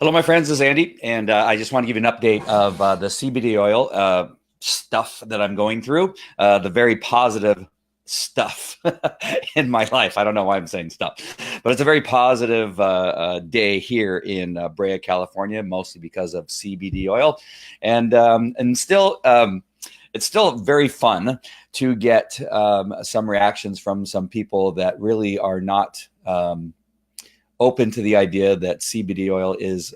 Hello, my friends. This is Andy, and I just want to give you an update of the CBD oil stuff that I'm going through, the very positive stuff in my life. I don't know why I'm saying stuff, but it's a very positive day here in Brea, California, mostly because of CBD oil, and still. It's still very fun to get some reactions from some people that really are not open to the idea that CBD oil is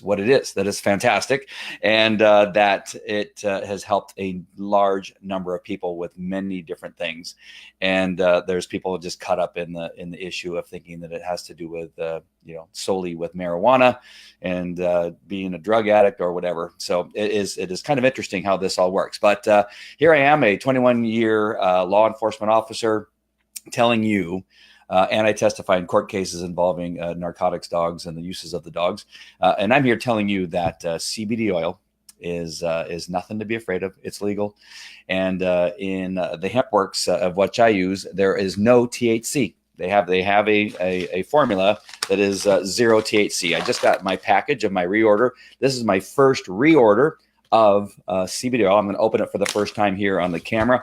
what it is, that it's fantastic, and that it has helped a large number of people with many different things. And there's people just caught up in the issue of thinking that it has to do with solely with marijuana and being a drug addict or whatever. So it is kind of interesting how this all works. But here I am, a 21-year law enforcement officer, telling you. And I testify in court cases involving narcotics dogs and the uses of the dogs. And I'm here telling you that CBD oil is nothing to be afraid of. It's legal. And in the hemp works of which I use, there is no THC. They have a formula that is 0 THC. I just got my package of my reorder. This is my first reorder of CBD oil. I'm going to open it for the first time here on the camera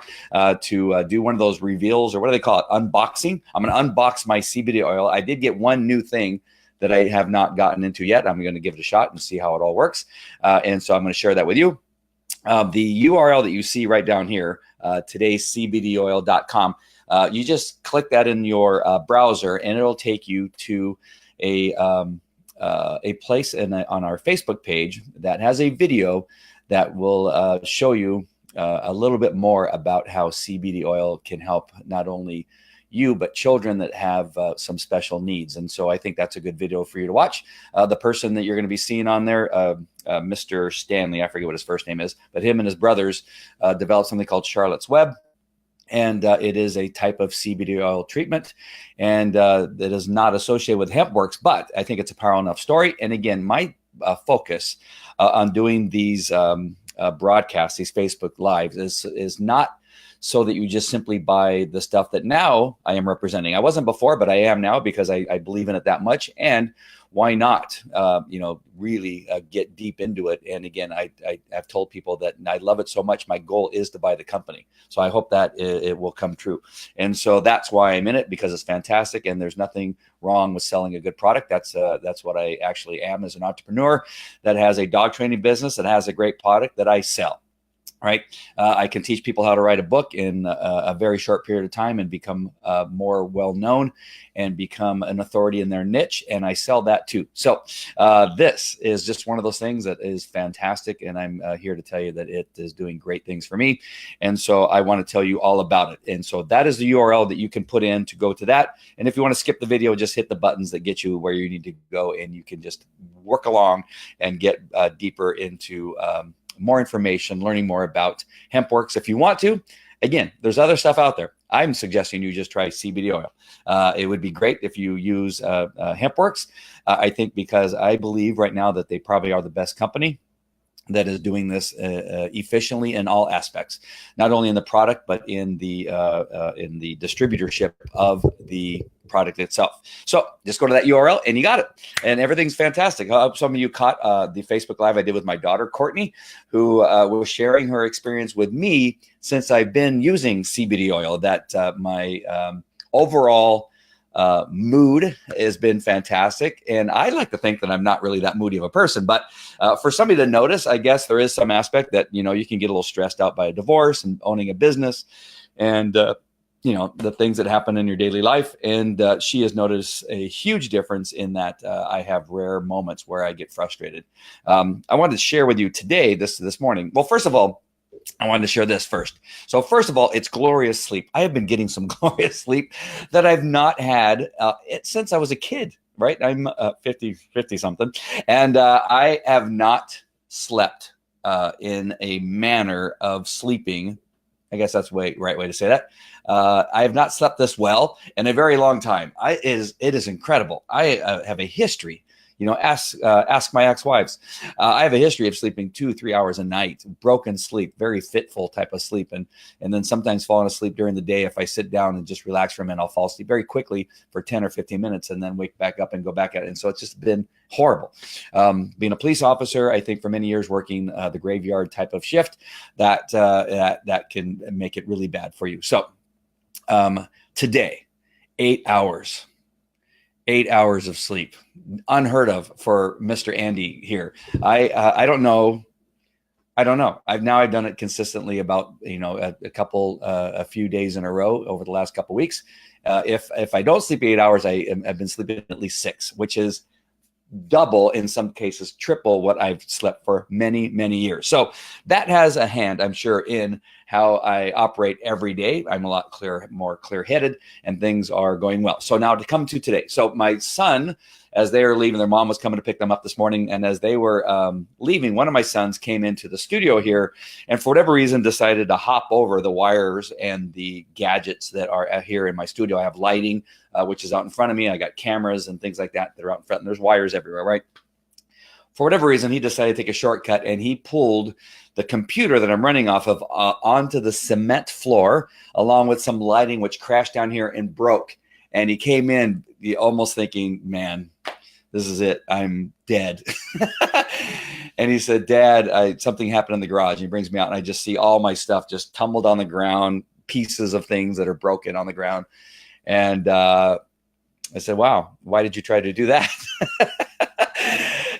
to do one of those reveals, or what do they call it? Unboxing. I'm going to unbox my CBD oil. I did get one new thing that I have not gotten into yet. I'm going to give it a shot and see how it all works. And so I'm going to share that with you. The URL that you see right down here, todayscbdoil.com, you just click that in your browser and it'll take you to a place on our Facebook page that has a video that will show you a little bit more about how CBD oil can help not only you, but children that have some special needs. And so I think that's a good video for you to watch. The person that you're going to be seeing on there, Mr. Stanley, I forget what his first name is, but him and his brothers developed something called Charlotte's Web. And it is a type of CBD oil treatment, and that is not associated with hemp works, but I think it's a powerful enough story. And again, my focus on doing these broadcasts, these Facebook Lives, is not so that you just simply buy the stuff that now I am representing. I wasn't before, but I am now because I believe in it that much. And why not, really get deep into it? And again, I have told people that I love it so much. My goal is to buy the company. So I hope that it will come true. And so that's why I'm in it, because it's fantastic. And there's nothing wrong with selling a good product. That's what I actually am as an entrepreneur that has a dog training business that has a great product that I sell. Right. I can teach people how to write a book in a very short period of time and become more well-known and become an authority in their niche. And I sell that too. So this is just one of those things that is fantastic. And I'm here to tell you that it is doing great things for me. And so I want to tell you all about it. And so that is the URL that you can put in to go to that. And if you want to skip the video, just hit the buttons that get you where you need to go. And you can just work along and get deeper into more information, learning more about hemp works if you want to. Again, there's other stuff out there. I'm suggesting you just try CBD oil. It would be great if you use hemp works. I think because I believe right now that they probably are the best company that is doing this efficiently in all aspects, not only in the product, but in the distributorship of the product itself. So just go to that URL and you got it. And everything's fantastic. Some of you caught the Facebook Live I did with my daughter, Courtney, who was sharing her experience with me since I've been using CBD oil, that my overall mood has been fantastic. And I like to think that I'm not really that moody of a person, but for somebody to notice, I guess there is some aspect that, you can get a little stressed out by a divorce and owning a business and, the things that happen in your daily life. And she has noticed a huge difference in that. I have rare moments where I get frustrated. I wanted to share with you today, this morning. Well, first of all, I wanted to share this first. So first of all, it's glorious sleep. I have been getting some glorious sleep that I've not had since I was a kid, right? I'm 50 something. And I have not slept in a manner of sleeping. I guess that's the right way to say that. I have not slept this well in a very long time. It is incredible. I have a history. Ask my ex-wives. I have a history of sleeping 2-3 hours a night, broken sleep, very fitful type of sleep, and then sometimes falling asleep during the day. If I sit down and just relax for a minute, I'll fall asleep very quickly for 10 or 15 minutes, and then wake back up and go back at it. And so it's just been horrible. Being a police officer, I think for many years working the graveyard type of shift, that can make it really bad for you. So today, 8 hours. 8 hours of sleep, unheard of for Mr. Andy here. I don't know. I've done it consistently about a few days in a row over the last couple of weeks. If I don't sleep 8 hours, I've been sleeping at least 6, which is double, in some cases triple what I've slept for many, many years. So that has a hand, I'm sure, in how I operate every day. I'm a lot more clear-headed, and things are going well. So now to come to today. So my son, as they are leaving, their mom was coming to pick them up this morning, and as they were leaving, one of my sons came into the studio here, and for whatever reason decided to hop over the wires and the gadgets that are here in my studio. I have lighting, which is out in front of me. I got cameras and things like that are out in front, and there's wires everywhere, right? For whatever reason, he decided to take a shortcut, and he pulled the computer that I'm running off of onto the cement floor, along with some lighting, which crashed down here and broke. And he came in almost thinking, man, this is it. I'm dead. And he said, Dad, something happened in the garage. And he brings me out, and I just see all my stuff just tumbled on the ground, pieces of things that are broken on the ground. And I said, wow, why did you try to do that?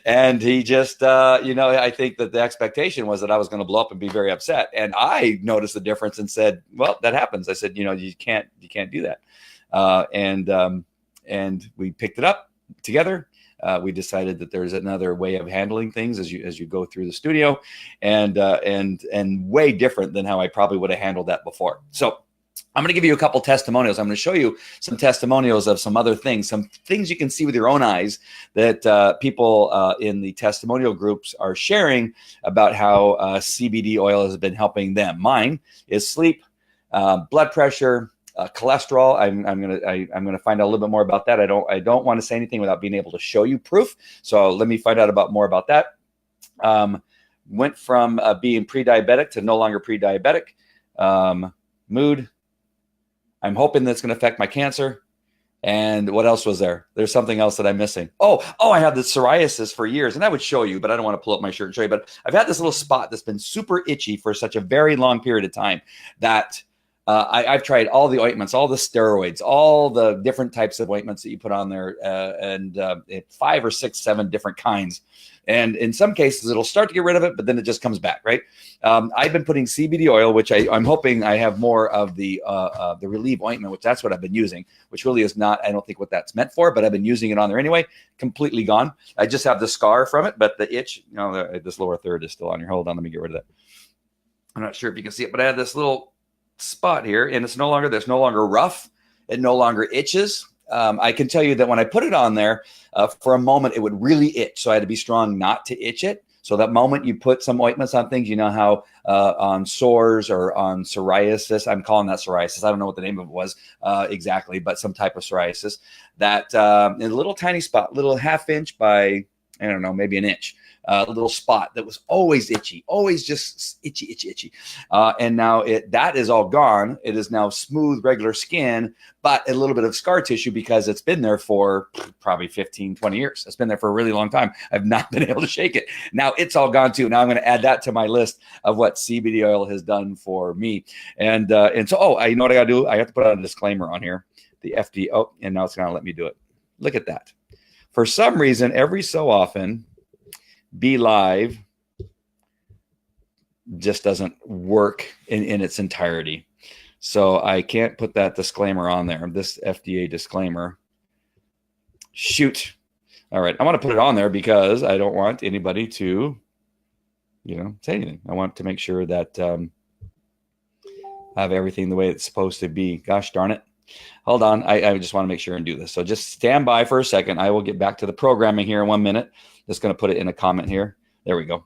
And he just, I think that the expectation was that I was going to blow up and be very upset. And I noticed the difference and said, well, that happens. I said, you can't do that. And we picked it up together. We decided that there's another way of handling things as you go through the studio, and way different than how I probably would have handled that before. So I'm going to give you a couple testimonials. I'm going to show you some testimonials of some other things, some things you can see with your own eyes that people in the testimonial groups are sharing about how CBD oil has been helping them. Mine is sleep, blood pressure, cholesterol. I'm gonna find out a little bit more about that. I don't want to say anything without being able to show you proof. So let me find out more about that. Went from being pre-diabetic to no longer pre-diabetic. Mood. I'm hoping that's going to affect my cancer. And what else was there? There's something else that I'm missing. Oh, I had the psoriasis for years, and I would show you, but I don't want to pull up my shirt and show you. But I've had this little spot that's been super itchy for such a very long period of time that I've tried all the ointments, all the steroids, all the different types of ointments that you put on there, and 5 or 6, 7 different kinds. And in some cases, it'll start to get rid of it, but then it just comes back, right? I've been putting CBD oil, which I'm hoping I have more of the Relieve ointment, which that's what I've been using, which really is not, I don't think what that's meant for, but I've been using it on there anyway, completely gone. I just have the scar from it, but the itch, this lower third is still on here. Hold on, let me get rid of that. I'm not sure if you can see it, but I had this little spot here, and it's no longer rough. It no longer itches. I can tell you that when I put it on there, for a moment, it would really itch. So I had to be strong not to itch it. So that moment you put some ointments on things, you know how on sores or on psoriasis, I'm calling that psoriasis. I don't know what the name of it was exactly, but some type of psoriasis that a little tiny spot, little 1/2 inch by, I don't know, maybe an inch. A little spot that was always itchy, always just itchy. And now that is all gone. It is now smooth, regular skin, but a little bit of scar tissue because it's been there for probably 15, 20 years. It's been there for a really long time. I've not been able to shake it. Now it's all gone too. Now I'm going to add that to my list of what CBD oil has done for me. And so, you know what I got to do? I have to put out a disclaimer on here. The FDA. Oh, and now it's going to let me do it. Look at that. For some reason, every so often, Be Live just doesn't work in its entirety. So I can't put that disclaimer on there, this FDA disclaimer. Shoot. All right. I want to put it on there because I don't want anybody to, say anything. I want to make sure that I have everything the way it's supposed to be. Gosh darn it. Hold on. I just want to make sure and do this. So just stand by for a second. I will get back to the programming here in 1 minute. Just going to put it in a comment here. There we go.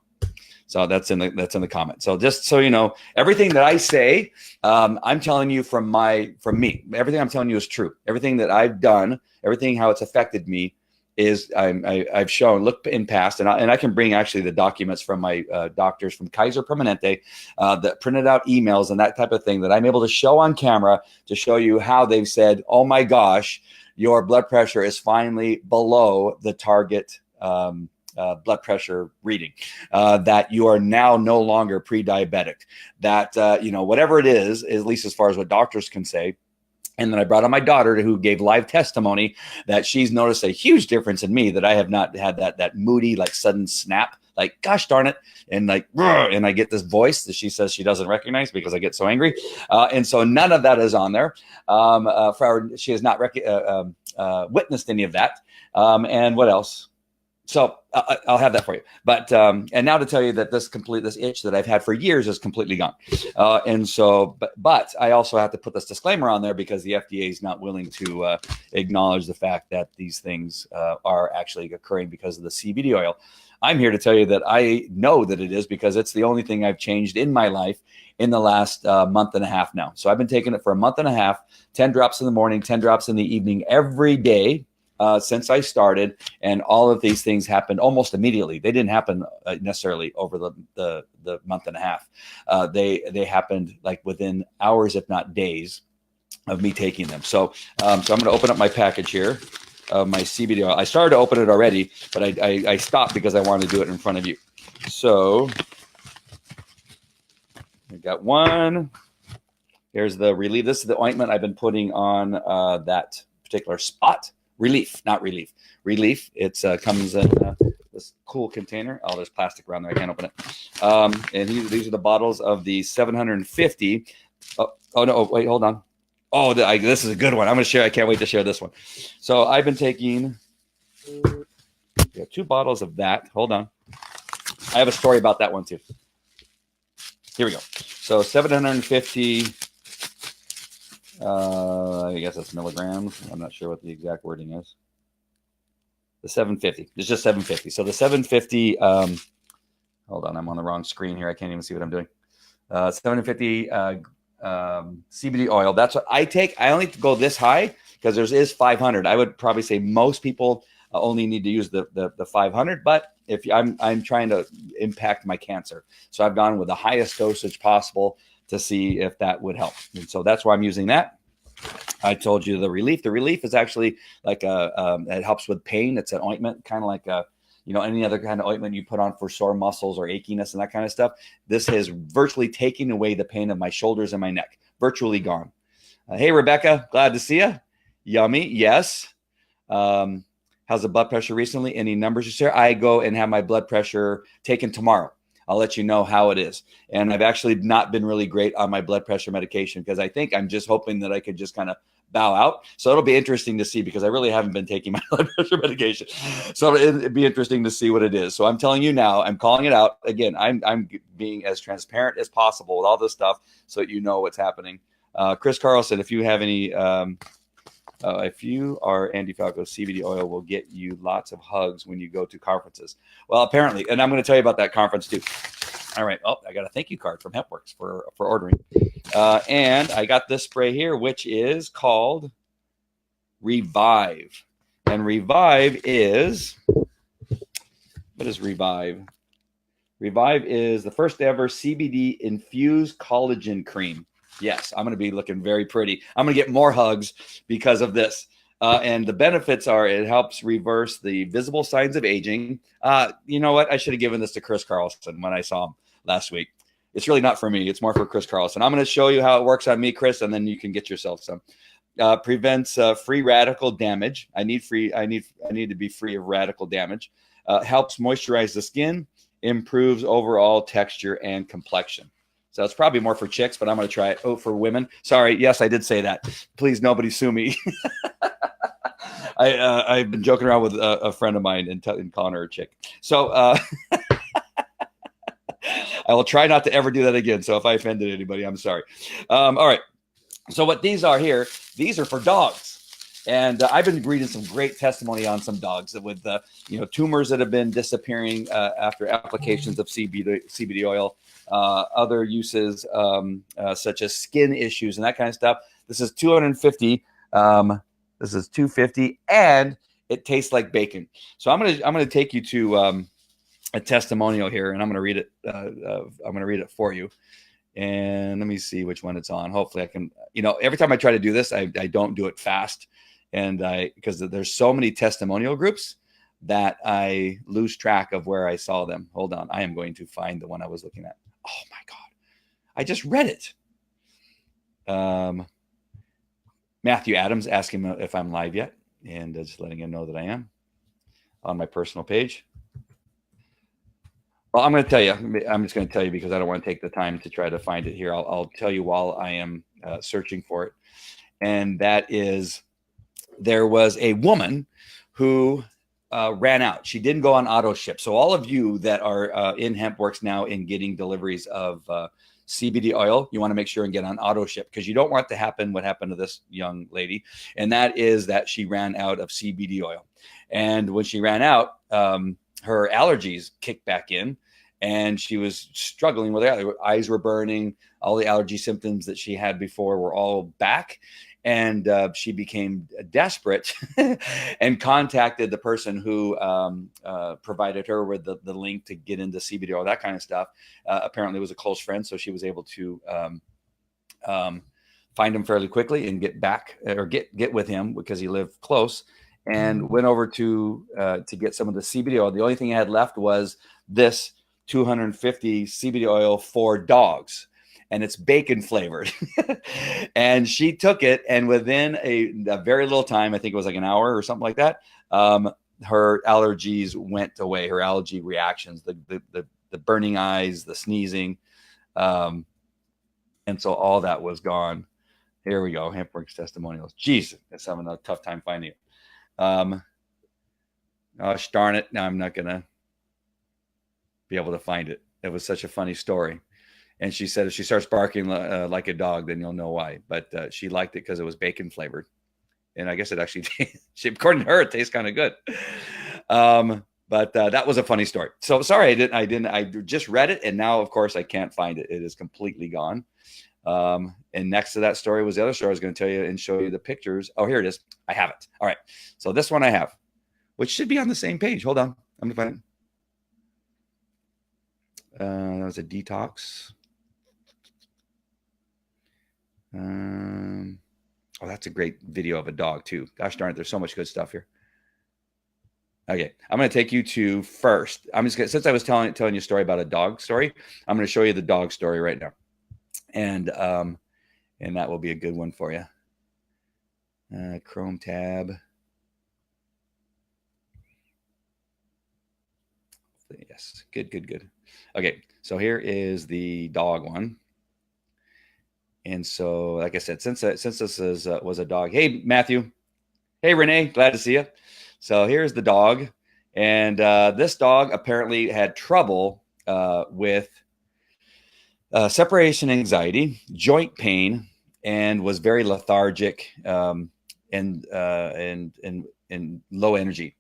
So that's in the comment. So just so you know, everything that I say, I'm telling you from me. Everything I'm telling you is true. Everything that I've done, everything how it's affected me I've shown, look in past, and I can bring actually the documents from my doctors from Kaiser Permanente that printed out emails and that type of thing that I'm able to show on camera to show you how they've said, oh my gosh, your blood pressure is finally below the target blood pressure reading, that you are now no longer pre-diabetic, that, whatever it is, at least as far as what doctors can say. And then I brought on my daughter who gave live testimony that she's noticed a huge difference in me, that I have not had that moody, like sudden snap, like, gosh darn it. And like, and I get this voice that she says she doesn't recognize because I get so angry. And so none of that is on there. She has not witnessed any of that. And what else? So I'll have that for you. But and now to tell you that this itch that I've had for years is completely gone. And so, but I also have to put this disclaimer on there because the FDA is not willing to acknowledge the fact that these things are actually occurring because of the CBD oil. I'm here to tell you that I know that it is because it's the only thing I've changed in my life in the last month and a half now. So I've been taking it for a month and a half, 10 drops in the morning, 10 drops in the evening every day. Since I started, and all of these things happened almost immediately. They didn't happen necessarily over the month and a half. They happened like within hours, if not days, of me taking them. So I'm going to open up my package here of my CBD oil. I started to open it already, but I stopped because I wanted to do it in front of you. So I got one. Here's the Relief. This is the ointment I've been putting on that particular spot. Relief, not Relief. Relief. It comes in this cool container. Oh, there's plastic around there. I can't open it. And these are the bottles of the 750. Oh no! Wait, hold on. Oh, this is a good one. I'm going to share. I can't wait to share this one. So I've been taking 2 bottles of that. Hold on. I have a story about that one too. Here we go. So 750. I guess that's milligrams. I'm not sure what the exact wording is. The 750. It's just 750. So the 750. Hold on, I'm on the wrong screen here. I can't even see what I'm doing. 750 CBD oil. That's what I take. I only go this high because there is 500. I would probably say most people only need to use the 500. But if I'm trying to impact my cancer, so I've gone with the highest dosage possible to see if that would help. And so that's why I'm using that. I told you the Relief. The Relief is actually like it helps with pain. It's an ointment, kind of like any other kind of ointment you put on for sore muscles or achiness and that kind of stuff. This has virtually taken away the pain of my shoulders and my neck. Virtually gone. Hey, Rebecca, glad to see you. Yummy. Yes. How's the blood pressure recently? Any numbers you share? I go and have my blood pressure taken tomorrow. I'll let you know how it is. And I've actually not been really great on my blood pressure medication because I think I'm just hoping that I could just kind of bow out. So it'll be interesting to see because I really haven't been taking my blood pressure medication. So it'd be interesting to see what it is. So I'm telling you now, I'm calling it out. Again, I'm being as transparent as possible with all this stuff so that you know what's happening. Chris Carlson, if you have any, if you are Andy Falco, CBD oil will get you lots of hugs when you go to conferences. Well, apparently, and I'm going to tell you about that conference too. All right. Oh, I got a thank you card from HempWorks for ordering. And I got this spray here, which is called Revive. And Revive is, what is Revive? Revive is the first ever CBD infused collagen cream. Yes, I'm going to be looking very pretty. I'm going to get more hugs because of this. And the benefits are it helps reverse the visible signs of aging. You know what? I should have given this to Chris Carlson when I saw him last week. It's really not for me. It's more for Chris Carlson. I'm going to show you how it works on me, Chris, and then you can get yourself some. Prevents free radical damage. I need to be free of radical damage. Helps moisturize the skin. Improves overall texture and complexion. So it's probably more for chicks, but I'm going to try it. Oh, for women. Sorry. Yes, I did say that. Please, nobody sue me. I've been joking around with a friend of mine and calling her a chick. So I will try not to ever do that again. So if I offended anybody, I'm sorry. All right. So what these are here, these are for dogs. And I've been reading some great testimony on some dogs with tumors that have been disappearing after applications of CBD oil, other uses such as skin issues and that kind of stuff. This is 250. This is 250, and It tastes like bacon. So I'm gonna take you to a testimonial here, and I'm gonna read it. I'm gonna read it for you. And let me see which one it's on. Hopefully I can, every time I try to do this, I don't do it fast. And because there's so many testimonial groups that I lose track of where I saw them. Hold on. I am going to find the one I was looking at. Oh my God. I just read it. Matthew Adams asking if I'm live yet, and just letting him know that I am on my personal page. Well, I'm going to tell you. I'm just going to tell you because I don't want to take the time to try to find it here. I'll tell you while I am searching for it. And that is, there was a woman who ran out. She didn't go on auto ship. So all of you that are in HempWorks now in getting deliveries of CBD oil, you want to make sure and get on auto ship, because you don't want to happen what happened to this young lady. And that is that she ran out of CBD oil. And when she ran out, her allergies kicked back in, and she was struggling with it. Her eyes were burning. All the allergy symptoms that she had before were all back. And she became desperate and contacted the person who provided her with the link to get into CBD oil, that kind of stuff. Apparently it was a close friend, so she was able to find him fairly quickly and get back, or get with him, because he lived close, and went over to get some of the CBD oil. The only thing I had left was this 250 CBD oil for dogs, and it's bacon flavored. And she took it, and within a very little time, I think it was like an hour or something like that, her allergies went away, her allergy reactions, the burning eyes, the sneezing. And so all that was gone. Here we go. HempWorks testimonials. Jeez, that's having a tough time finding it. Oh, darn it. Now I'm not going to be able to find it. It was such a funny story. And she said if she starts barking like a dog, then you'll know why. But she liked it because it was bacon flavored. And I guess it actually, according to her, it tastes kind of good. But that was a funny story. So sorry, I just read it. And now, of course, I can't find it. It is completely gone. And next to that story was the other story I was going to tell you and show you the pictures. Oh, here it is. I have it. All right. So this one I have, which should be on the same page. Hold on. I'm going to find it. That was a detox. Oh, that's a great video of a dog too. Gosh darn it. There's so much good stuff here. Okay. I'm going to take you to first. I'm just going to, since I was telling you a story about a dog story, I'm going to show you the dog story right now. And that will be a good one for you. Chrome tab. Yes. Good. Okay. So here is the dog one. And so, like I said, since this was a dog. Hey, Matthew. Hey, Renee. Glad to see you. So here's the dog. And this dog apparently had trouble with separation anxiety, joint pain, and was very lethargic and low energy.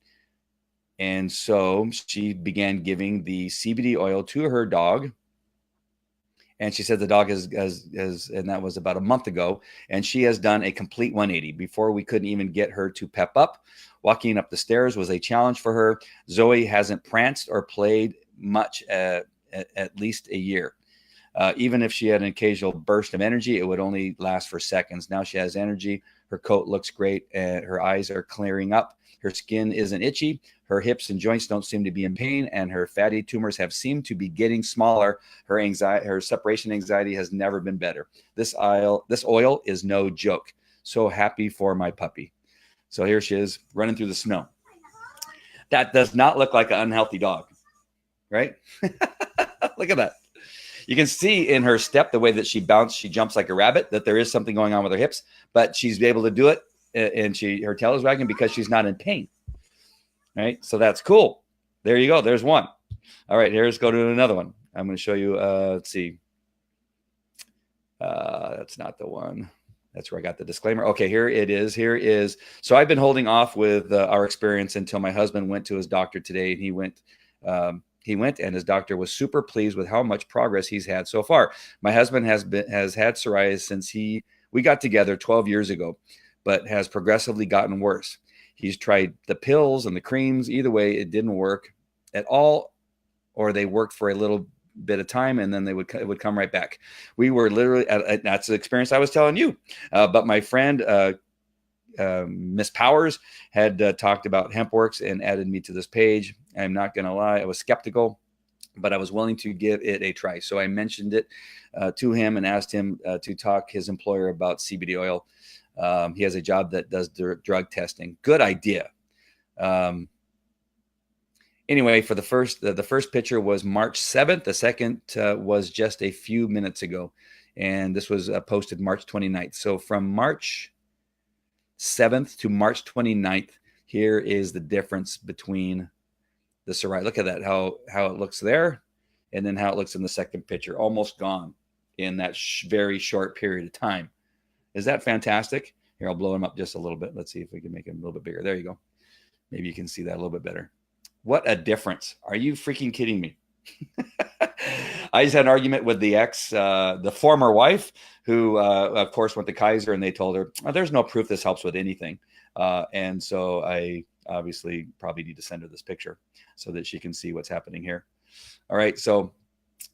And so she began giving the CBD oil to her dog. And she said the dog has, and that was about a month ago. And she has done a complete 180. Before, we couldn't even get her to pep up. Walking up the stairs was a challenge for her. Zoe hasn't pranced or played much at least a year. Even if she had an occasional burst of energy, it would only last for seconds. Now she has energy. Her coat looks great. And her eyes are clearing up. Her skin isn't itchy. Her hips and joints don't seem to be in pain, and her fatty tumors have seemed to be getting smaller. Her separation anxiety has never been better. This oil is no joke. So happy for my puppy. So here she is running through the snow. That does not look like an unhealthy dog, right? Look at that. You can see in her step, the way that she jumps like a rabbit, that there is something going on with her hips, but she's able to do it. And her tail is wagging because she's not in pain. Right. So that's cool. There you go. There's one. All right. Let's go to another one. I'm going to show you. Let's see. That's not the one. That's where I got the disclaimer. Okay. Here it is. Here is. So I've been holding off with our experience until my husband went to his doctor today, and he went and his doctor was super pleased with how much progress he's had so far. My husband has had psoriasis since we got together 12 years ago, but has progressively gotten worse. He's tried the pills and the creams. Either way, it didn't work at all, or they worked for a little bit of time and then it would come right back. We were literally that's the experience I was telling you. But my friend Miss Powers had talked about HempWorks and added me to this page. I'm not going to lie, I was skeptical, but I was willing to give it a try. So I mentioned it to him and asked him to talk his employer about CBD oil. He has a job that does drug testing. Good idea. Anyway, for the first picture was March 7th. The second was just a few minutes ago. And this was posted March 29th. So from March 7th to March 29th, here is the difference between the psoriasis. Look at that, how it looks there, and then how it looks in the second picture. Almost gone in that very short period of time. Is that fantastic? Here, I'll blow him up just a little bit. Let's see if we can make him a little bit bigger. There you go. Maybe you can see that a little bit better. What a difference. Are you freaking kidding me? I just had an argument with the former wife, who, of course, went to Kaiser, and they told her, oh, there's no proof this helps with anything. And so I obviously probably need to send her this picture so that she can see what's happening here. All right. So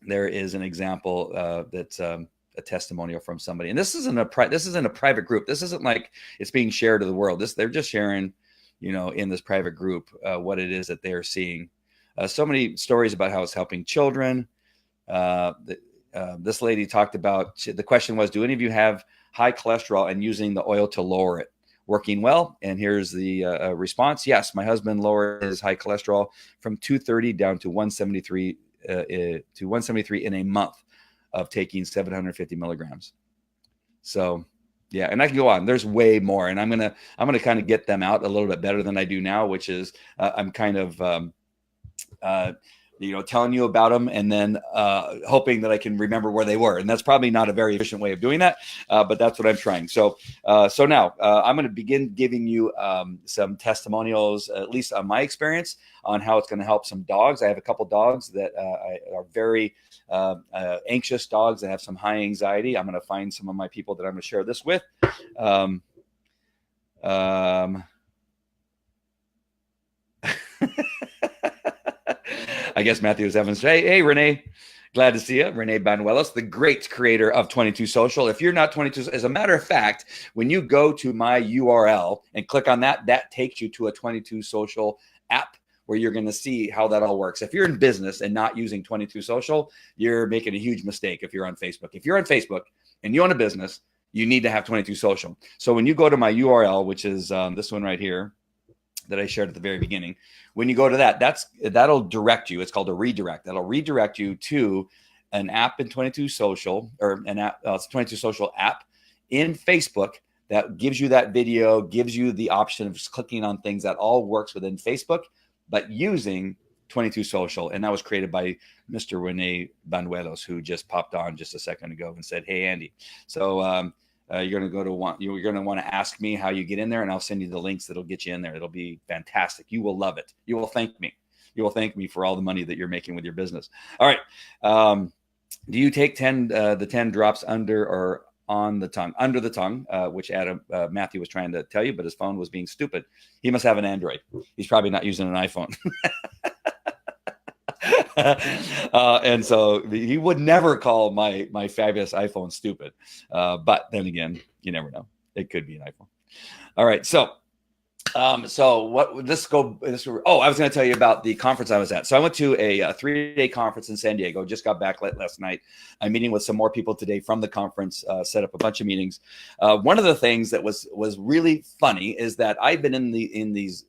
there is an example that's a testimonial from somebody. And this isn't a private group. This isn't like it's being shared to the world. They're just sharing, in this private group, what it is that they're seeing. So many stories about how it's helping children. This lady talked about, the question was, do any of you have high cholesterol and using the oil to lower it? Working well? And here's the response. Yes, my husband lowered his high cholesterol from 230 down to 173 in a month of taking 750 milligrams. So yeah, and I can go on. There's way more, and I'm gonna kind of get them out a little bit better than I do now, which is I'm kind of telling you about them and then hoping that I can remember where they were. And that's probably not a very efficient way of doing that, but that's what I'm trying. So now I'm going to begin giving you some testimonials, at least on my experience, on how it's going to help some dogs. I have a couple dogs that are very anxious dogs that have some high anxiety. I'm going to find some of my people that I'm going to share this with. I guess Matthew Evans. Hey, Renee. Glad to see you. Renee Banuelos, the great creator of 22 Social. If you're not 22, as a matter of fact, when you go to my URL and click on that, that takes you to a 22 Social app where you're going to see how that all works. If you're in business and not using 22 Social, you're making a huge mistake if you're on Facebook. If you're on Facebook and you own a business, you need to have 22 Social. So when you go to my URL, which is this one right here, that I shared at the very beginning. When you go to that'll direct you. It's called a redirect. That'll redirect you to an app in 22 Social, or an app, it's 22 Social app in Facebook that gives you that video, gives you the option of just clicking on things. That all works within Facebook, but using 22 Social. And that was created by Mr. Rene Banuelos, who just popped on just a second ago and said, "Hey, Andy." So you're going to want to ask me how you get in there, and I'll send you the links that'll get you in there. It'll be fantastic. You will love it. You will thank me. You will thank me for all the money that you're making with your business. All right. Do you take the 10 drops under or on the tongue? Under the tongue, which Matthew was trying to tell you, but his phone was being stupid. He must have an Android. He's probably not using an iPhone. And so he would never call my fabulous iPhone stupid. But then again, you never know. It could be an iPhone. All right. So I was going to tell you about the conference I was at. So I went to a 3-day conference in San Diego, just got back last night. I'm meeting with some more people today from the conference, set up a bunch of meetings. One of the things that was really funny is that I've been in these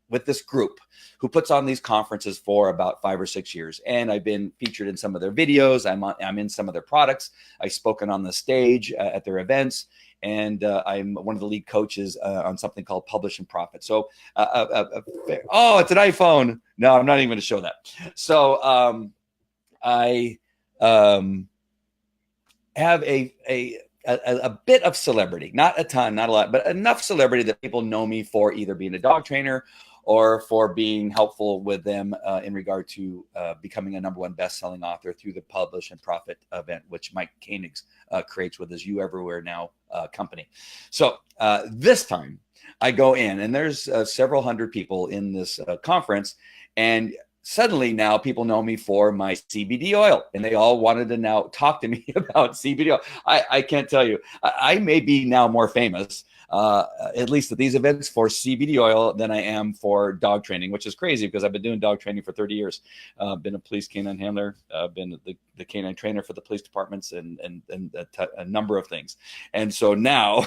with this group who puts on these conferences for about 5 or 6 years. And I've been featured in some of their videos. I'm in some of their products. I've spoken on the stage at their events. And I'm one of the lead coaches on something called Publish and Profit. So, it's an iPhone. No, I'm not even going to show that. So I have a bit of celebrity, not a ton, not a lot, but enough celebrity that people know me for either being a dog trainer or for being helpful with them in regard to becoming a #1 best-selling author through the Publish and Profit event, which Mike Koenig creates with his You Everywhere Now company. So this time, I go in, and there's several hundred people in this conference, and suddenly now people know me for my CBD oil, and they all wanted to now talk to me about CBD oil. I can't tell you, I may be now more famous, at least at these events, for CBD oil than I am for dog training, which is crazy because I've been doing dog training for 30 years. Been a police canine handler, been the canine trainer for the police departments, and a number of things. And so now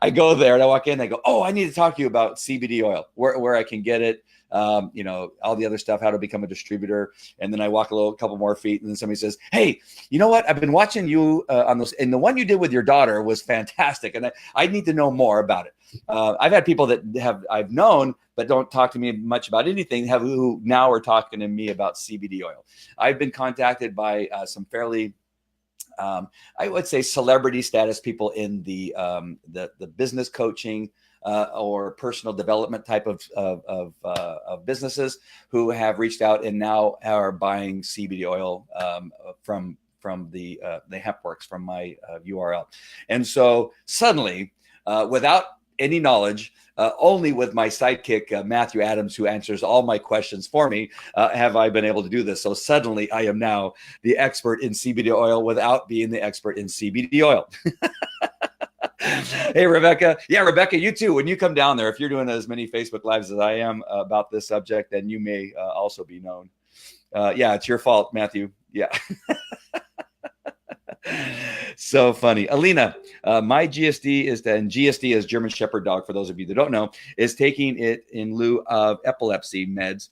I go there and I walk in and I go, oh, I need to talk to you about CBD oil, where I can get it. You know, all the other stuff, how to become a distributor. And then I walk a couple more feet, and then somebody says, hey, you know what? I've been watching you on those, and the one you did with your daughter was fantastic. And I need to know more about it. I've had people that I've known, but don't talk to me much about anything, who now are talking to me about CBD oil. I've been contacted by some fairly, I would say, celebrity status people in the business coaching or personal development type of businesses who have reached out and now are buying CBD oil from the HempWorks, from my URL. And so suddenly, without any knowledge, only with my sidekick, Matthew Adams, who answers all my questions for me, have I been able to do this. So suddenly I am now the expert in CBD oil without being the expert in CBD oil. Hey, Rebecca. Yeah, Rebecca, you too. When you come down there, if you're doing as many Facebook Lives as I am about this subject, then you may also be known. Yeah, it's your fault, Matthew. Yeah. So funny. Alina, my GSD and GSD is German Shepherd dog, for those of you that don't know, is taking it in lieu of epilepsy meds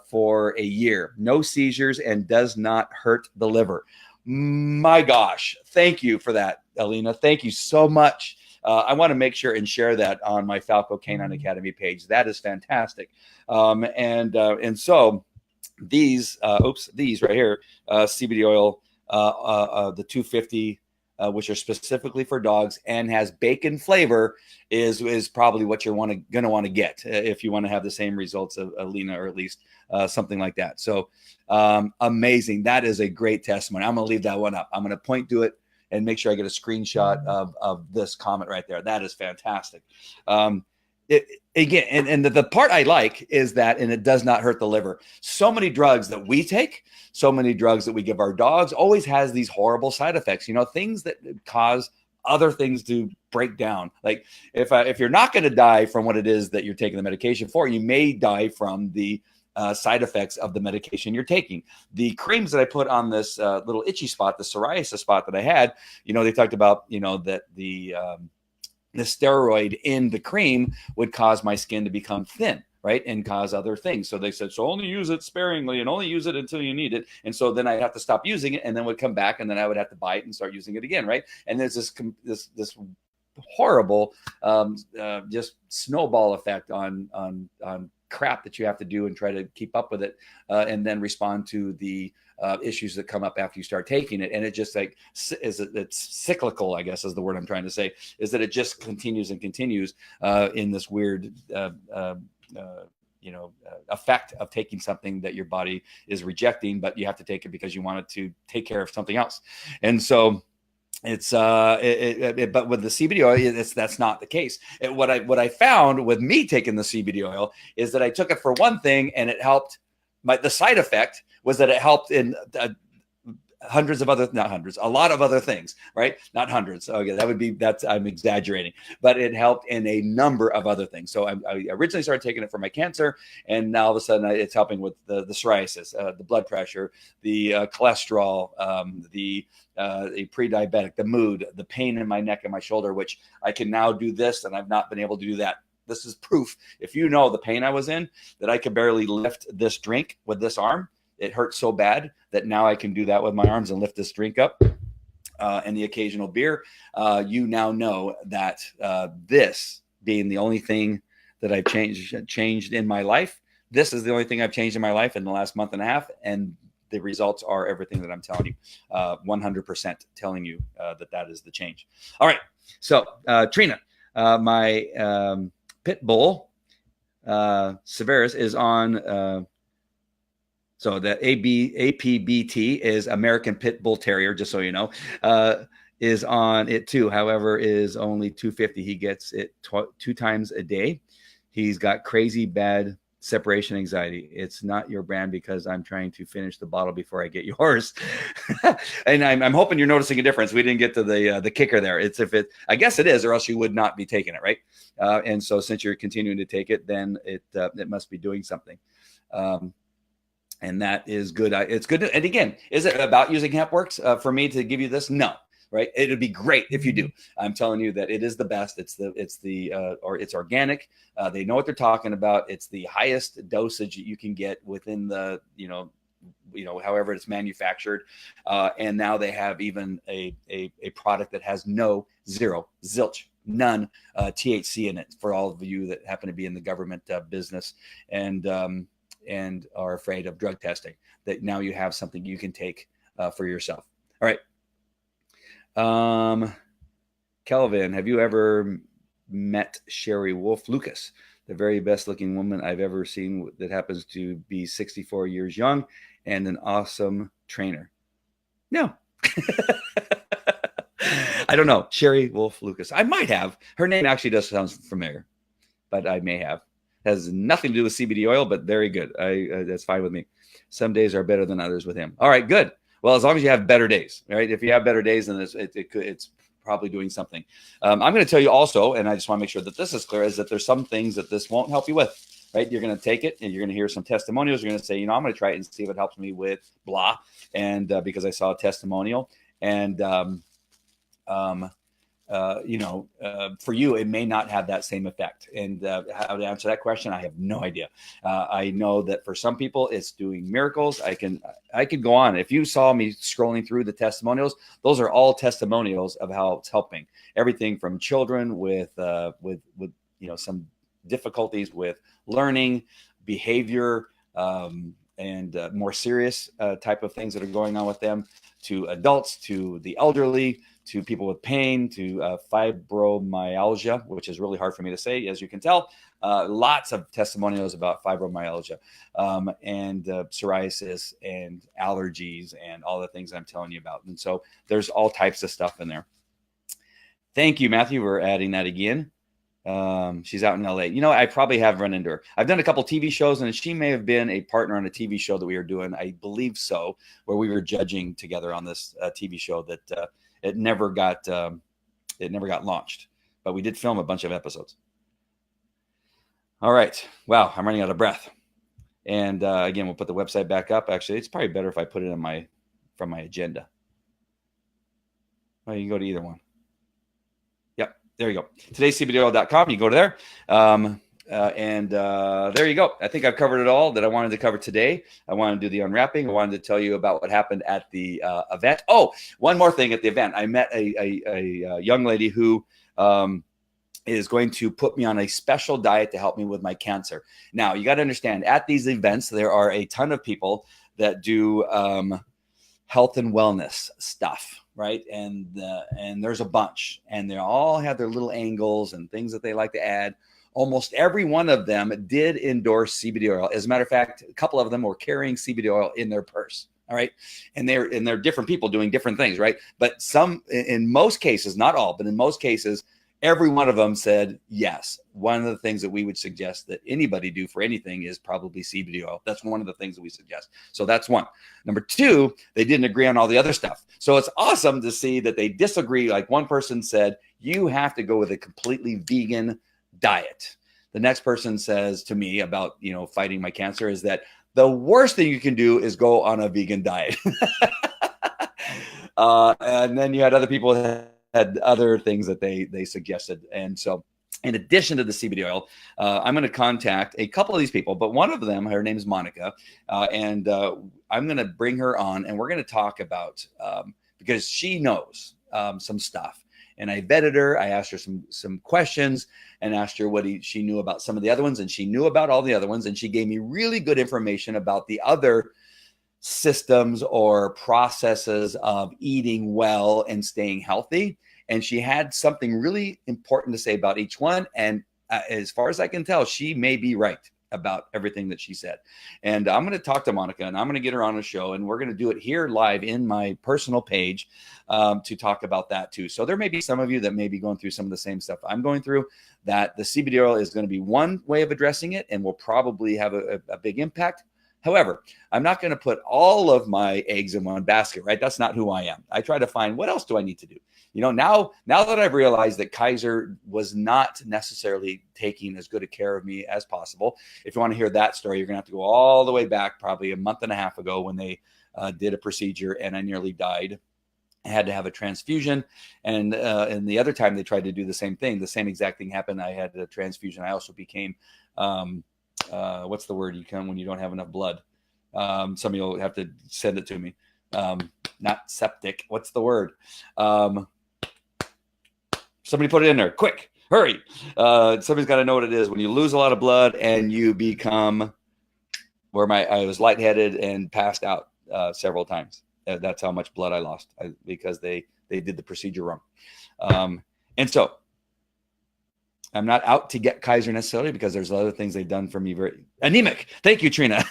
for a year. No seizures and does not hurt the liver. My gosh. Thank you for that, Alina. Thank you so much. I want to make sure and share that on my Falco Canine Academy page. That is fantastic. And so these right here, CBD oil, the 250, which are specifically for dogs and has bacon flavor, is probably what you're going to want to get if you want to have the same results of Alina, or at least something like that. So amazing. That is a great testimony. I'm going to leave that one up. I'm going to point to it and make sure I get a screenshot of this comment right there. That is fantastic. Again, and the part I like is that, and it does not hurt the liver. So many drugs that we take, so many drugs that we give our dogs, always has these horrible side effects, you know, things that cause other things to break down. Like if you're not going to die from what it is that you're taking the medication for, you may die from the side effects of the medication you're taking. The creams that I put on this little itchy spot, the psoriasis spot that I had, you know, they talked about, you know, that the steroid in the cream would cause my skin to become thin, right? And cause other things. So they said, so only use it sparingly and only use it until you need it. And so then I'd have to stop using it, and then would come back, and then I would have to buy it and start using it again, right? And there's this horrible just snowball effect on crap that you have to do and try to keep up with it, and then respond to the issues that come up after you start taking it. And it just like it's cyclical, I guess is the word I'm trying to say, is that it just continues and continues in this weird effect of taking something that your body is rejecting, but you have to take it because you want it to take care of something else. And so it's but with the CBD oil, that's not the case. What I found with me taking the CBD oil is that I took it for one thing, and it helped. The side effect was that it helped in a lot of other things, right? Not hundreds. Okay, I'm exaggerating, but it helped in a number of other things. So I originally started taking it for my cancer, and now all of a sudden it's helping with the psoriasis, the blood pressure, the cholesterol, the pre-diabetic, the mood, the pain in my neck and my shoulder, which I can now do this, and I've not been able to do that. This is proof, if you know the pain I was in, that I could barely lift this drink with this arm. It hurt so bad that now I can do that with my arms and lift this drink up, and the occasional beer. You now know that this being the only thing that I've changed in my life, this is the only thing I've changed in my life in the last month and a half, and the results are everything that I'm telling you, 100% telling you that is the change. All right, so Trina, my pit bull, Severus, is on. So the APBT is American Pit Bull Terrier, just so you know. is on it too. However, is only $2.50. He gets it 2 times a day. He's got crazy bad separation anxiety. It's not your brand because I'm trying to finish the bottle before I get yours. And I'm hoping you're noticing a difference. We didn't get to the kicker there. It's if it, I guess it is, or else you would not be taking it, right? And so since you're continuing to take it, then it must be doing something. And that is good. It's good. And again, is it about using HempWorks for me to give you this? No. Right. It'd be great if you do. I'm telling you that it is the best. It's it's organic. They know what they're talking about. It's the highest dosage that you can get within the, however it's manufactured. And now they have even a product that has zero, zilch, none THC in it for all of you that happen to be in the government business and are afraid of drug testing, that now you have something you can take for yourself. All right. Kelvin, have you ever met Sherry Wolf Lucas, the very best looking woman I've ever seen that happens to be 64 years young and an awesome trainer? No. I don't know. Sherry Wolf Lucas. I might have. Her name actually does sound familiar, but I may have. Has nothing to do with CBD oil, but very good. That's fine with me. Some days are better than others with him. All right, good. Well, as long as you have better days, right? If you have better days, then it's probably doing something. I'm going to tell you also, and I just want to make sure that this is clear, is that there's some things that this won't help you with, right? You're going to take it and you're going to hear some testimonials. You're going to say, I'm going to try it and see if it helps me with blah. And because I saw a testimonial and, for you, it may not have that same effect. And how to answer that question, I have no idea. I know that for some people, it's doing miracles. I could go on. If you saw me scrolling through the testimonials, those are all testimonials of how it's helping. Everything from children with some difficulties with learning, behavior, and more serious type of things that are going on with them, to adults, to the elderly, to people with pain, to fibromyalgia, which is really hard for me to say, as you can tell. Lots of testimonials about fibromyalgia and psoriasis and allergies and all the things I'm telling you about. And so there's all types of stuff in there. Thank you, Matthew, for adding that again. She's out in LA. I probably have run into her. I've done a couple TV shows, and she may have been a partner on a TV show that we were doing. I believe so, where we were judging together on this TV show that it never got launched, but we did film a bunch of episodes. All right. Wow. I'm running out of breath. And again, we'll put the website back up. Actually, it's probably better if I put it from my agenda. Well, you can go to either one. Yep. There you go. Today'sCBDOil.com. You go to there. There you go. I think I've covered it all that I wanted to cover today. I wanted to do the unwrapping. I wanted to tell you about what happened at the event. Oh, one more thing at the event. I met a young lady who is going to put me on a special diet to help me with my cancer. Now, you got to understand, at these events, there are a ton of people that do health and wellness stuff, right? And there's a bunch, and they all have their little angles and things that they like to add. Almost every one of them did endorse CBD oil. As a matter of fact, a couple of them were carrying CBD oil in their purse. All right. And they're different people doing different things, right? But in most cases, not all, but in most cases, every one of them said, yes, one of the things that we would suggest that anybody do for anything is probably CBD oil. That's one of the things that we suggest. So that's one. Number two, they didn't agree on all the other stuff. So it's awesome to see that they disagree. Like one person said, you have to go with a completely vegan diet. The next person says to me about, fighting my cancer is that the worst thing you can do is go on a vegan diet. And then you had other people that had other things that they suggested. And so in addition to the CBD oil, I'm going to contact a couple of these people, but one of them, her name is Monica. And I'm going to bring her on, and we're going to talk about, because she knows some stuff. And I vetted her. I asked her some questions and asked her what she knew about some of the other ones. And she knew about all the other ones. And she gave me really good information about the other systems or processes of eating well and staying healthy. And she had something really important to say about each one. And as far as I can tell, she may be right. about everything that she said. And I'm going to talk to Monica, and I'm going to get her on a show, and we're going to do it here live in my personal page to talk about that too. So there may be some of you that may be going through some of the same stuff I'm going through, that the CBD oil is going to be one way of addressing it and will probably have a big impact. However, I'm not going to put all of my eggs in one basket, right? That's not who I am. I try to find, what else do I need to do? Now that I've realized that Kaiser was not necessarily taking as good a care of me as possible. If you want to hear that story, you're going to have to go all the way back probably a month and a half ago when they did a procedure and I nearly died. I had to have a transfusion. And the other time they tried to do the same thing, the same exact thing happened. I had a transfusion. I also became, what's the word you come when you don't have enough blood? Some of you will have to send it to me. Not septic. What's the word? Somebody put it in there. Quick, hurry. Somebody's got to know what it is. When you lose a lot of blood and you become, I was lightheaded and passed out several times. That's how much blood I lost because they did the procedure wrong. And so I'm not out to get Kaiser necessarily, because there's other things they've done for me. Very anemic. Thank you, Trina.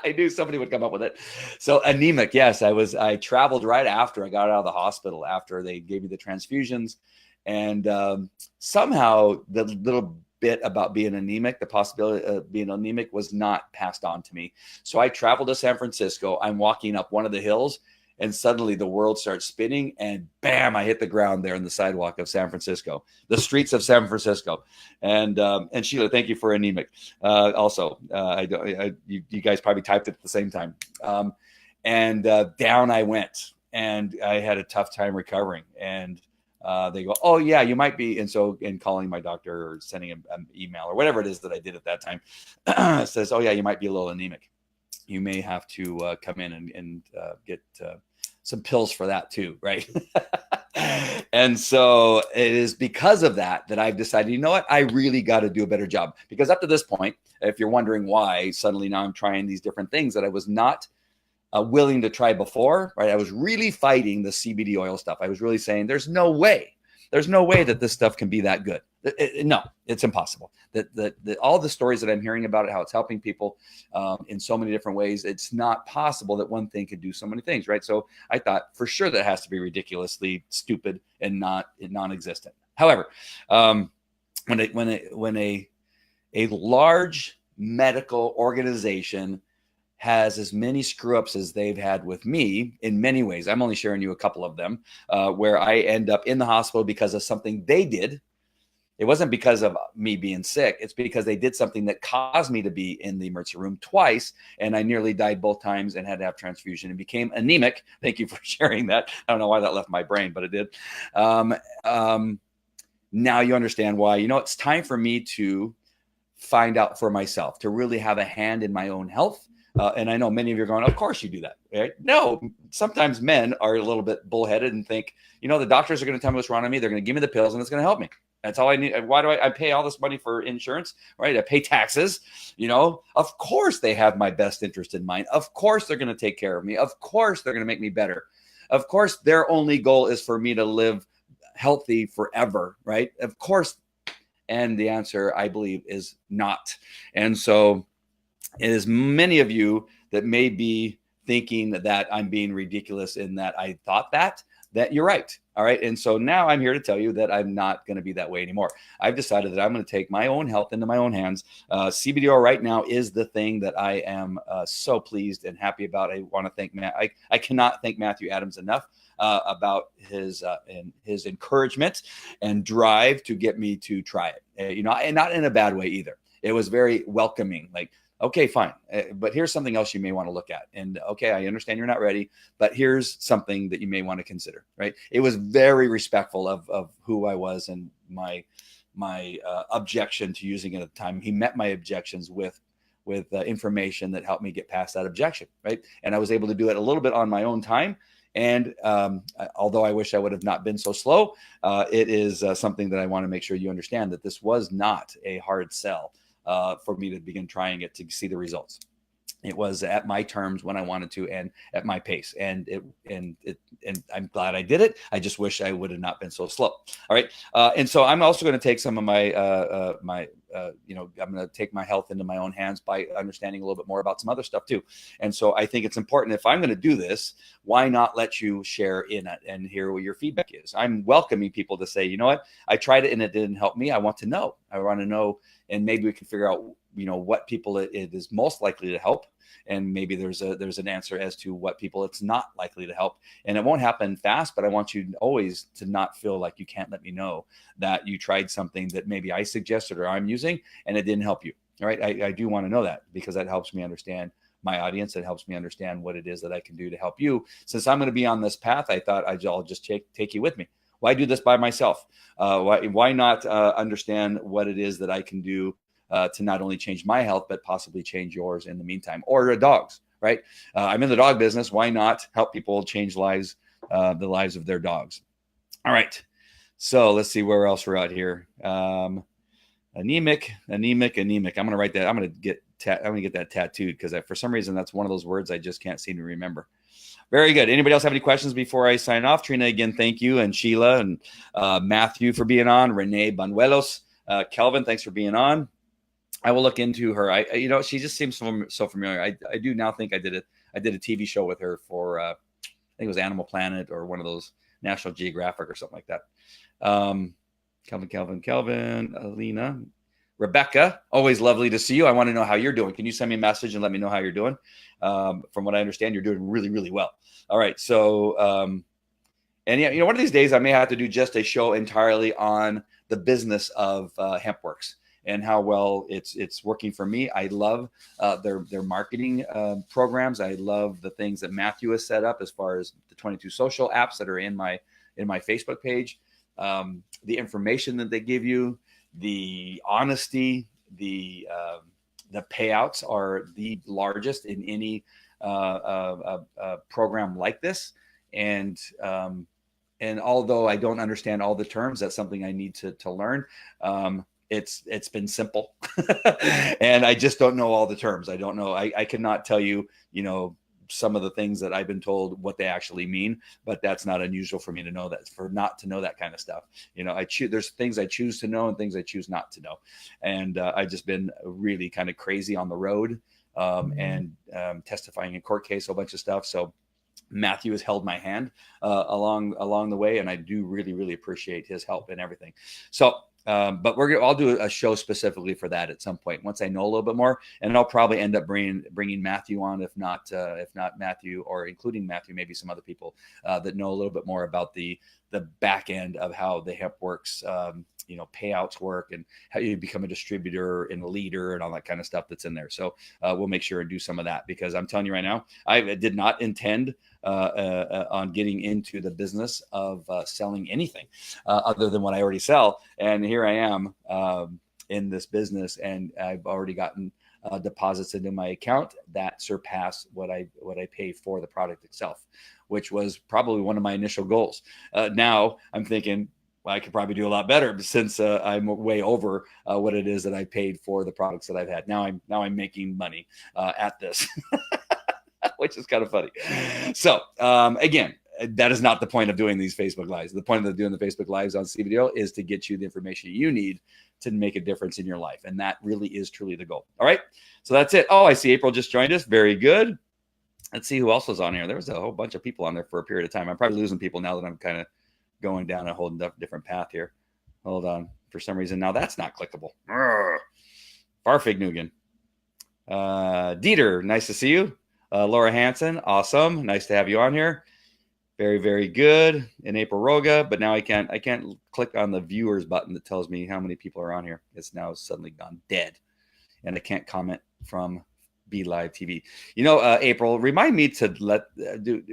I knew somebody would come up with it. So anemic. Yes, I traveled right after I got out of the hospital, after they gave me the transfusions. And somehow the little bit about being anemic, the possibility of being anemic, was not passed on to me. So I traveled to San Francisco. I'm walking up one of the hills, and suddenly the world starts spinning, and bam, I hit the ground there on the sidewalk of San Francisco, the streets of San Francisco. And Sheila, thank you for anemic. Also, you guys probably typed it at the same time. Down I went, and I had a tough time recovering. And they go, oh yeah, you might be. And so, in calling my doctor or sending an email or whatever it is that I did at that time, says, oh yeah, you might be a little anemic. You may have to come in and get some pills for that too, right? And so it is because of that I've decided, you know what, I really got to do a better job. Because up to this point, if you're wondering why suddenly now I'm trying these different things that I was not willing to try before, right? I was really fighting the CBD oil stuff. I was really saying, there's no way that this stuff can be that good. No, it's impossible. That all the stories that I'm hearing about it, how it's helping people in so many different ways, it's not possible that one thing could do so many things, right? So I thought for sure that has to be ridiculously stupid and non-existent. However, when a large medical organization has as many screw ups as they've had with me in many ways, I'm only sharing you a couple of them, where I end up in the hospital because of something they did. It wasn't because of me being sick. It's because they did something that caused me to be in the emergency room twice. And I nearly died both times and had to have transfusion and became anemic. Thank you for sharing that. I don't know why that left my brain, but it did. Now you understand why. It's time for me to find out for myself, to really have a hand in my own health. And I know many of you are going, of course you do that, right? No, sometimes men are a little bit bullheaded and think, the doctors are going to tell me what's wrong with me. They're going to give me the pills and it's going to help me. That's all I need. Why do I pay all this money for insurance, right? I pay taxes, of course they have my best interest in mind. Of course they're going to take care of me. Of course they're going to make me better. Of course their only goal is for me to live healthy forever, right? Of course. And the answer, I believe, is not. And so it is many of you that may be thinking that I'm being ridiculous in that I thought that you're right. All right. And so now I'm here to tell you that I'm not going to be that way anymore. I've decided that I'm going to take my own health into my own hands. CBD oil right now is the thing that I am so pleased and happy about. I want to thank Matt. I cannot thank Matthew Adams enough about his encouragement and drive to get me to try it. And not in a bad way either. It was very welcoming. Like, okay, fine. But here's something else you may want to look at. And okay, I understand you're not ready, but here's something that you may want to consider, right? It was very respectful of who I was and my objection to using it at the time. He met my objections with information that helped me get past that objection, right? And I was able to do it a little bit on my own time. And although I wish I would have not been so slow, it is something that I want to make sure you understand, that this was not a hard sell for me to begin trying it to see the results. It was at my terms when I wanted to and at my pace. And I'm glad I did it. I just wish I would have not been so slow. All right. And so I'm also going to take some of my, I'm going to take my health into my own hands by understanding a little bit more about some other stuff too. And so I think it's important, if I'm going to do this, why not let you share in it and hear what your feedback is? I'm welcoming people to say, you know what, I tried it and it didn't help me. I want to know. And maybe we can figure out, what people it is most likely to help. And maybe there's an answer as to what people it's not likely to help. And it won't happen fast, but I want you always to not feel like you can't let me know that you tried something that maybe I suggested or I'm using and it didn't help you. All right. I do want to know that, because that helps me understand my audience. It helps me understand what it is that I can do to help you. Since I'm going to be on this path, I thought I'll just take you with me. Why do this by myself? Why not understand what it is that I can do to not only change my health, but possibly change yours in the meantime, or a dog's, right? I'm in the dog business. Why not help people change lives, the lives of their dogs? All right. So let's see where else we're at here. Anemic. I'm going to write that. I'm going to get that tattooed, because for some reason, that's one of those words I just can't seem to remember. Very good. Anybody else have any questions before I sign off? Trina, again, thank you. And Sheila and Matthew for being on. Renee Banuelos. Kelvin, thanks for being on. I will look into her. She just seems so familiar. I do now think I did a TV show with her for, I think it was Animal Planet or one of those National Geographic or something like that. Kelvin, Alina, Rebecca, always lovely to see you. I want to know how you're doing. Can you send me a message and let me know how you're doing? From what I understand, you're doing really, really well. All right. So, and yeah, one of these days I may have to do just a show entirely on the business of HempWorks and how well it's working for me. I love their marketing programs. I love the things that Matthew has set up as far as the 22 social apps that are in my Facebook page. The information that they give you, the honesty, the payouts are the largest in any program like this. And although I don't understand all the terms, that's something I need to learn. It's been simple and I just don't know all the terms. I don't know. I cannot tell you, some of the things that I've been told what they actually mean, but that's not unusual for me to know that, not to know that kind of stuff. There's things I choose to know and things I choose not to know. And I've just been really kind of crazy on the road and testifying in court case, a bunch of stuff. So Matthew has held my hand along the way, and I do really, really appreciate his help and everything. So, but I'll do a show specifically for that at some point once I know a little bit more, and I'll probably end up bringing Matthew on, if not Matthew, or including Matthew, maybe some other people that know a little bit more about the back end of how the HempWorks payouts work and how you become a distributor and a leader and all that kind of stuff that's in there. So we'll make sure and do some of that, because I'm telling you right now, I did not intend on getting into the business of selling anything other than what I already sell. And here I am in this business, and I've already gotten deposits into my account that surpass what I pay for the product itself, which was probably one of my initial goals. Now I'm thinking, well, I could probably do a lot better, since I'm way over what it is that I paid for the products that I've had. Now I'm making money at this, which is kind of funny. So again, that is not the point of doing these Facebook Lives. The point of doing the Facebook Lives on CBD Oil is to get you the information you need to make a difference in your life. And that really is truly the goal. All right. So that's it. Oh, I see April just joined us. Very good. Let's see who else was on here. There was a whole bunch of people on there for a period of time. I'm probably losing people now that I'm kind of going down a whole different path here. Hold on. For some reason, now that's not clickable. Farfig Nugan. Dieter, nice to see you. Laura Hansen, awesome. Nice to have you on here. Very, very good. And April Roga, but now I can't click on the viewers button that tells me how many people are on here. It's now suddenly gone dead. And I can't comment from Be Live TV. April, remind me to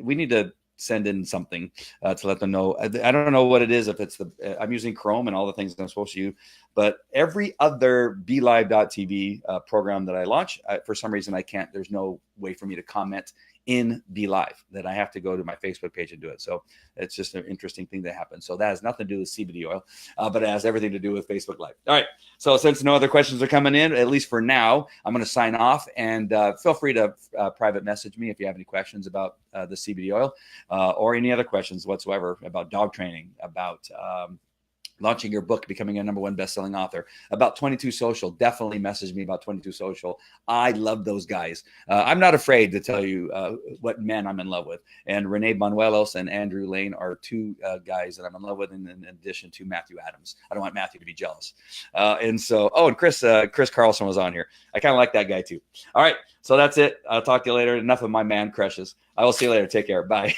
we need to send in something to let them know. I don't know what it is. If it's I'm using Chrome and all the things I'm supposed to use, but every other BeLive.tv program that I launch, for some reason I can't. There's no way for me to comment in Be Live, that I have to go to my Facebook page and do it. So it's just an interesting thing that happens. So that has nothing to do with CBD oil, but it has everything to do with Facebook Live. All right. So since no other questions are coming in, at least for now, I'm going to sign off, and feel free to private message me if you have any questions about the CBD oil or any other questions whatsoever about dog training, about launching your book, becoming a #1 best-selling author, about 22 Social. Definitely message me about 22 Social. I love those guys. I'm not afraid to tell you what men I'm in love with. And Renee Banuelos and Andrew Lane are two guys that I'm in love with, in addition to Matthew Adams. I don't want Matthew to be jealous. And so, and Chris Carlson was on here. I kind of like that guy too. All right, so that's it. I'll talk to you later. Enough of my man crushes. I will see you later. Take care. Bye.